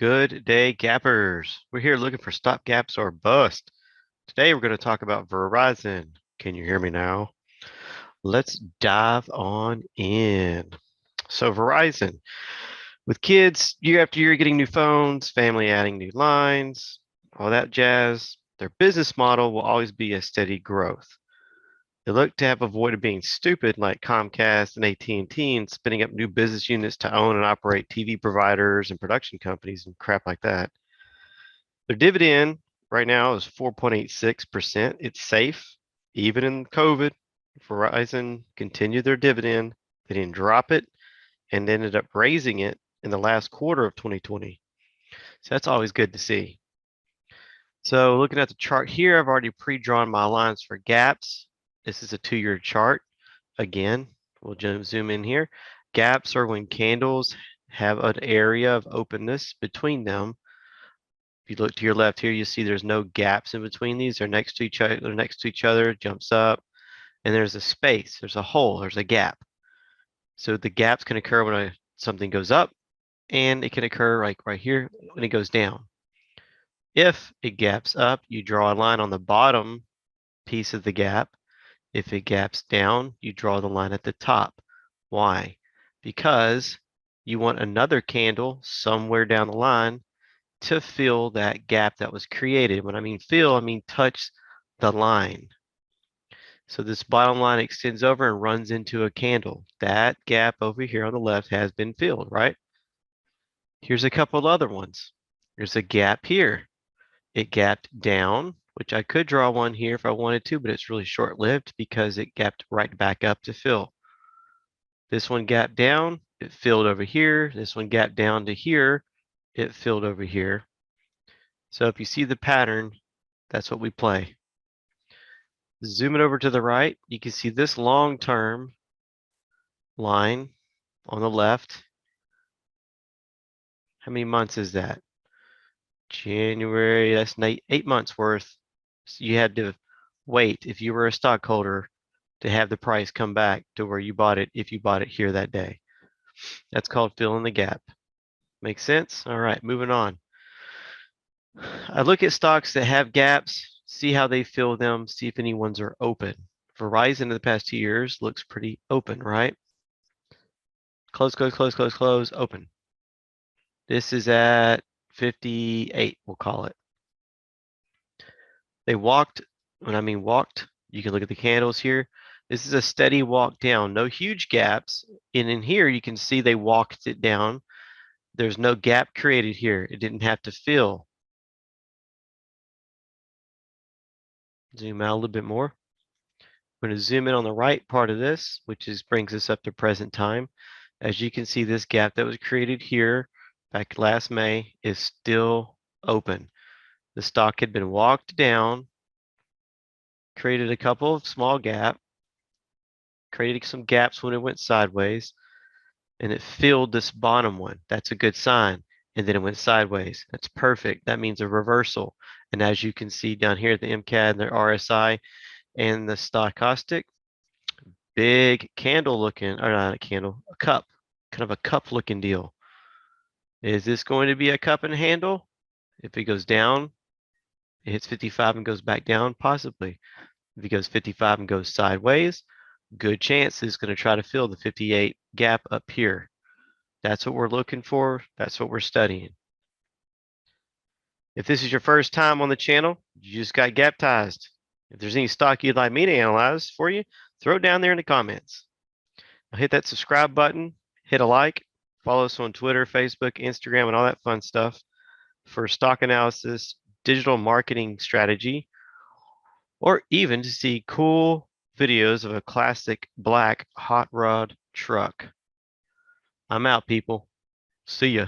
Good day, gappers. We're here looking for stop gaps or bust. Today we're going to talk about Verizon. Can you hear me now? Let's dive on in. So Verizon, with kids year after year getting new phones, family adding new lines, all that jazz, their business model will always be a steady growth. They look to have avoided being stupid like Comcast and AT&T and spinning up new business units to own and operate TV providers and production companies and crap like that. Their dividend right now is 4.86%. It's safe, even in COVID. Verizon continued their dividend. They didn't drop it and ended up raising it in the last quarter of 2020. So that's always good to see. So looking at the chart here, I've already pre-drawn my lines for gaps. This is a 2-year chart. Again, we'll zoom in here. Gaps are when candles have an area of openness between them. If you look to your left here, you see there's no gaps in between these. They're next to each other. They're next to each other. Jumps up, and there's a space. There's a hole. There's a gap. So the gaps can occur when something goes up, and it can occur like right here when it goes down. If it gaps up, you draw a line on the bottom piece of the gap. If it gaps down, you draw the line at the top. Why? Because you want another candle somewhere down the line to fill that gap that was created. When I mean fill, I mean touch the line. So this bottom line extends over and runs into a candle. That gap over here on the left has been filled, right? Here's a couple of other ones. There's a gap here. It gapped down, which I could draw one here if I wanted to, but it's really short-lived because it gapped right back up to fill. This one gapped down, it filled over here. This one gapped down to here, it filled over here. So if you see the pattern, that's what we play. Zoom it over to the right, you can see this long-term line on the left. How many months is that? January, that's 8 months worth. So you had to wait, if you were a stockholder, to have the price come back to where you bought it if you bought it here that day. That's called filling the gap. Make sense? All right, moving on. I look at stocks that have gaps, see how they fill them, see if any ones are open. Verizon in the past 2 years looks pretty open, right? Close, close, close, close, close, open. This is at 58, we'll call it. They walked, when I mean walked, you can look at the candles here. This is a steady walk down, no huge gaps. And in here, you can see they walked it down. There's no gap created here. It didn't have to fill. Zoom out a little bit more. We're going to zoom in on the right part of this, which brings us up to present time. As you can see, this gap that was created here back last May is still open. The stock had been walked down, created a couple of small gaps, created some gaps when it went sideways, and it filled this bottom one. That's a good sign. And then it went sideways. That's perfect. That means a reversal. And as you can see down here, the MCAD, the RSI, and the stochastic, big candle looking, or not a candle, a cup, kind of a cup looking deal. Is this going to be a cup and handle? If it goes down, it hits 55 and goes back down, possibly. If it goes 55 and goes sideways, good chance it's going to try to fill the 58 gap up here. That's what we're looking for. That's what we're studying. If this is your first time on the channel, you just got gaptized. If there's any stock you'd like me to analyze for you, throw it down there in the comments. Hit that subscribe button, hit a like, follow us on Twitter, Facebook, Instagram, and all that fun stuff for stock analysis, digital marketing strategy, or even to see cool videos of a classic black hot rod truck. I'm out, people. See ya.